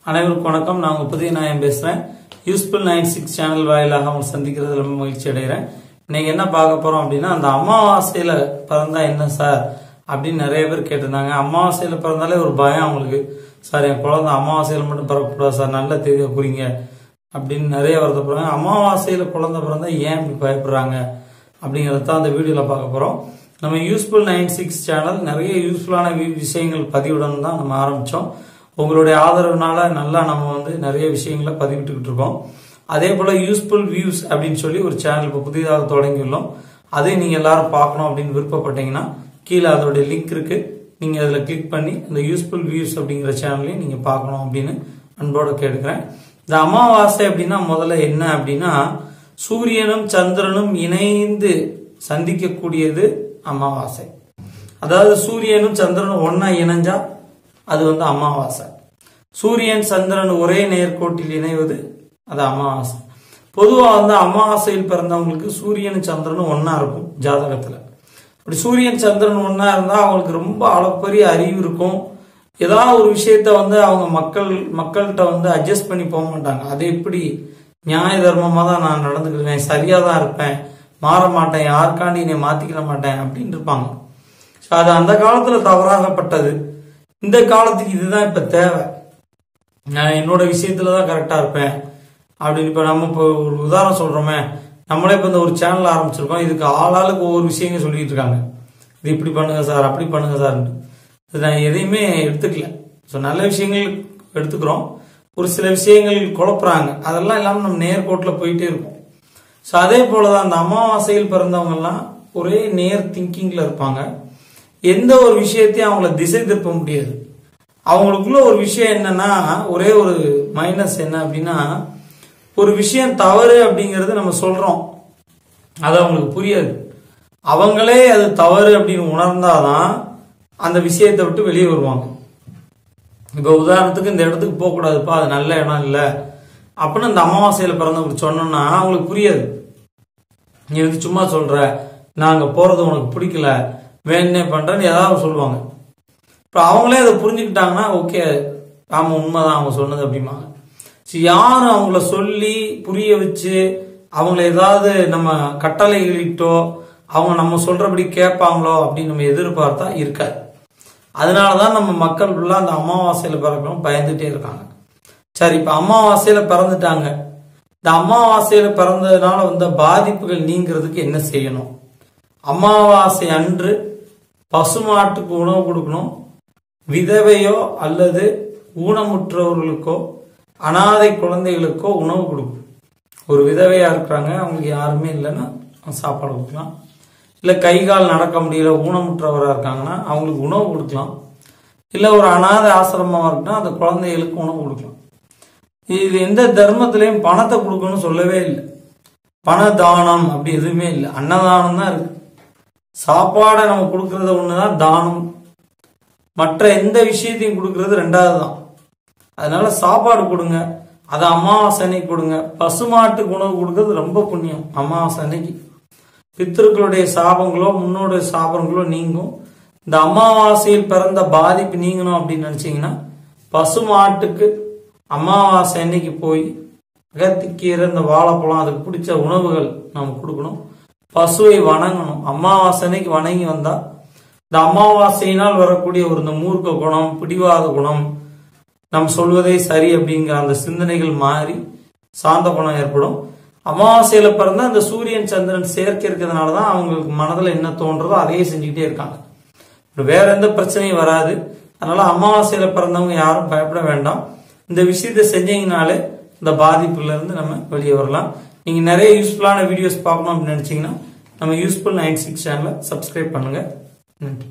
அனைவருக்கும் வணக்கம். நான் புதிய நாயம் பேசுறேன். யூஸ்ஃபுல் 96 சேனல் வாயிலாக அவங்க சந்திக்கிறது ரொம்ப மகிழ்ச்சி அடைகிறேன். இன்னைக்கு என்ன பார்க்க போறோம் அப்படின்னா, அந்த அமாவாசையில பிறந்தா என்ன சார் அப்படின்னு நிறைய பேர் கேட்டிருந்தாங்க. அமாவாசையில பிறந்தாலே ஒரு பயம் அவங்களுக்கு. சார் என் குழந்தை அமாவாசையில மட்டும் பிறக்கக்கூடாது சார், நல்ல தேதியை குறிங்க அப்படின்னு நிறைய வருத்தப்படுறாங்க. அமாவாசையில குழந்தை பிறந்தா ஏன் இப்படி பயப்படுறாங்க அப்படிங்கறத அந்த வீடியோல பார்க்க போறோம். நம்ம யூஸ்ஃபுல் 96 சேனல் நிறைய யூஸ்ஃபுல்லான விஷயங்கள் பதிவுடன் தான் நம்ம ஆரம்பிச்சோம். உங்களுடைய ஆதரவுனால நல்லா நம்ம நிறைய விஷயங்களை பதிவிட்டுக்கிட்டு இருக்கோம். அதே போல யூஸ்ஃபுல் வியூஸ் அப்படின்னு சொல்லி ஒரு சேனல் இப்போ புதிதாக தொடங்கியுள்ளோம். அதை நீங்க எல்லாரும் பார்க்கணும் அப்படின்னு விருப்பப்பட்டீங்கன்னா கீழே அதோட லிங்க் இருக்கு, நீங்க அதுல கிளிக் பண்ணி அந்த யூஸ்ஃபுல் வியூஸ் அப்படிங்கிற சேனலையும் நீங்க பார்க்கணும் அப்படின்னு அன்போட கேட்கிறேன். இந்த அமாவாசை அப்படின்னா முதல்ல என்ன அப்படின்னா, சூரியனும் சந்திரனும் இணைந்து சந்திக்கக்கூடியது அமாவாசை. அதாவது சூரியனும் சந்திரனும் ஒன்னா இணைஞ்சா அது அமாவாசை. சூரியன் சந்திரன் ஒரே நேர்கோட்டில் இணைவது அது அமாவாசை. பொதுவா அமாவாசையில் பிறந்தவங்களுக்கு சூரியனும் சந்திரனும் ஒன்னா இருக்கும் ஜாதகத்துல. அப்படி சூரியன் சந்திரன் ஒன்னா இருந்தா அவங்களுக்கு ரொம்ப அளப்பரிய அறிவு இருக்கும். ஏதாவது ஒரு விஷயத்த அவங்க மக்கள்கிட்ட அட்ஜஸ்ட் பண்ணி போக மாட்டாங்க. அது எப்படி நியாய தர்மமா தான் நான் நடந்துக்குவேன், சரியா தான் இருப்பேன், மாற மாட்டேன், யாருக்காண்டி என்னை மாத்திக்கிட மாட்டேன் அப்படின்னு இருப்பாங்க. அது அந்த காலத்துல தவறாகப்பட்டது. இந்த காலத்துக்கு இதுதான் இப்ப தேவை. நான் என்னோட விஷயத்துலதான் கரெக்டா இருப்பேன் அப்படின்னு. இப்ப நம்ம இப்போ ஒரு உதாரணம் சொல்றோமே, நம்மளே இப்ப இந்த ஒரு சேனல் ஆரம்பிச்சிருக்கோம். இதுக்கு ஆளாளுக்கு ஒவ்வொரு விஷயங்கள் சொல்லிட்டு இருக்காங்க. இது இப்படி பண்ணுங்க சார், அப்படி பண்ணுங்க சார். இது நான் எதையுமே எடுத்துக்கல. நல்ல விஷயங்கள் எடுத்துக்கிறோம், ஒரு சில விஷயங்கள் குழப்புறாங்க. அதெல்லாம் இல்லாம நம்ம நேர்கோட்டில் போயிட்டே இருக்கோம். அதே போலதான் அந்த அமாவாசையில் பிறந்தவங்க எல்லாம் ஒரே நேர் திங்கிங்ல இருப்பாங்க. எந்த ஒரு விஷயத்தையும் அவங்கள திசை திருப்ப முடியாது. அவங்களுக்குள்ள ஒரு விஷயம் என்னன்னா, ஒரே ஒரு மைனஸ் என்ன அப்படின்னா, ஒரு விஷயம் தவறு அப்படிங்கறது நம்ம சொல்றோம், அது அவங்களுக்கு புரியாது. அவங்களே அது தவறு அப்படின்னு உணர்ந்தாதான் அந்த விஷயத்தை விட்டு வெளியே வருவாங்க. இப்ப உதாரணத்துக்கு இந்த இடத்துக்கு போக கூடாதுப்பா, அது நல்ல இடம் இல்ல அப்படின்னு அந்த அமாவாசையில பிறந்தவங்க சொன்னோம்னா அவங்களுக்கு புரியாது. நீ சும்மா சொல்ற, நாங்க போறது உனக்கு பிடிக்கல, வேணே பண்றேன்னு ஏதாவது சொல்லுவாங்க. இப்ப அவங்களே அதை புரிஞ்சுக்கிட்டாங்கன்னா ஓகே, ஆமா உண்மைதான் அவங்க சொன்னது அப்படிம்பாங்க. யாரும் அவங்கள சொல்லி புரிய வச்சு அவங்கள ஏதாவது நம்ம கட்டளைகளிட்டோ அவங்க நம்ம சொல்றபடி கேட்பாங்களோ அப்படின்னு நம்ம எதிர்பார்த்தா இருக்காது. அதனாலதான் நம்ம மக்கள் ஃபுல்லா அந்த அமாவாசையில பிறக்கணும் பயந்துட்டே இருக்காங்க. சரி, இப்ப அமாவாசையில பிறந்துட்டாங்க. இந்த அமாவாசையில பிறந்ததுனால வந்த பாதிப்புகள் நீங்கிறதுக்கு என்ன செய்யணும்? அமாவாசை அன்று பசுமாட்டுக்கு உணவு கொடுக்கணும். விதவையோ அல்லது ஊனமுற்றவர்களுக்கோ அனாதை குழந்தைகளுக்கோ உணவு கொடுக்கணும். ஒரு விதவையா இருக்கிறாங்க, அவங்களுக்கு யாருமே இல்லைன்னா சாப்பாடு கொடுக்கலாம். இல்ல கை கால் நடக்க முடியல ஊனமுற்றவரா இருக்காங்கன்னா அவங்களுக்கு உணவு கொடுக்கலாம். இல்ல ஒரு அனாதை ஆசிரமமா இருக்குன்னா அந்த குழந்தைகளுக்கு உணவு கொடுக்கலாம். இது எந்த தர்மத்திலையும் பணத்தை கொடுக்கணும்னு சொல்லவே இல்லை. பண தானம் அப்படி எதுவுமே இல்லை, அன்னதானம் தான் இருக்கு. சாப்பாடை நம்ம கொடுக்கறது ஒண்ணுதான் தானம், மற்ற எந்த விஷயத்தையும் கொடுக்கறது ரெண்டாவது தான். அதனால சாப்பாடு கொடுங்க, அதை அமாவாசை அன்னைக்கு கொடுங்க. பசுமாட்டுக்கு உணவு கொடுக்கறது ரொம்ப புண்ணியம். அமாவாசை அன்னைக்கு பித்திருக்களுடைய சாபங்களோ முன்னோடைய சாபங்களோ நீங்கும். இந்த அமாவாசையில் பிறந்த பாதிப்பு நீங்கணும் அப்படின்னு நினைச்சீங்கன்னா பசுமாட்டுக்கு அமாவாசை அன்னைக்கு போய் அகத்திக்கீரை, இந்த வாழைப்பழம், அதுக்கு பிடிச்ச உணவுகள் நம்ம கொடுக்கணும். பசுவை வணங்கணும். அமாவாசை அன்னைக்கு வணங்கி வந்தா இந்த அமாவாசையினால் வரக்கூடிய ஒரு இந்த மூர்க்க குணம், பிடிவாத குணம், நம் சொல்வதே சரி அப்படிங்கிற அந்த சிந்தனைகள் மாறி சாந்த குணம் ஏற்படும். அமாவாசையில பிறந்தா அந்த சூரியன் சந்திரன் சேர்க்கை இருக்கிறதுனாலதான் அவங்களுக்கு மனதில் என்ன தோன்றதோ அதையே செஞ்சுக்கிட்டே இருக்காங்க. வேற எந்த பிரச்சனையும் வராது. அதனால அமாவாசையில பிறந்தவங்க யாரும் பயப்பட வேண்டாம். இந்த விஷயத்த செஞ்சீங்கனாலே இந்த பாதிப்புல இருந்து நம்ம வெளியே வரலாம். நீங்க நிறைய யூஸ்ஃபுல்லான வீடியோஸ் பார்க்கணும் அப்படின்னு நினைச்சீங்கன்னா நம்ம யூஸ்ஃபுல் 96 சேனலை சப்ஸ்கிரைப் பண்ணுங்க. நன்றி.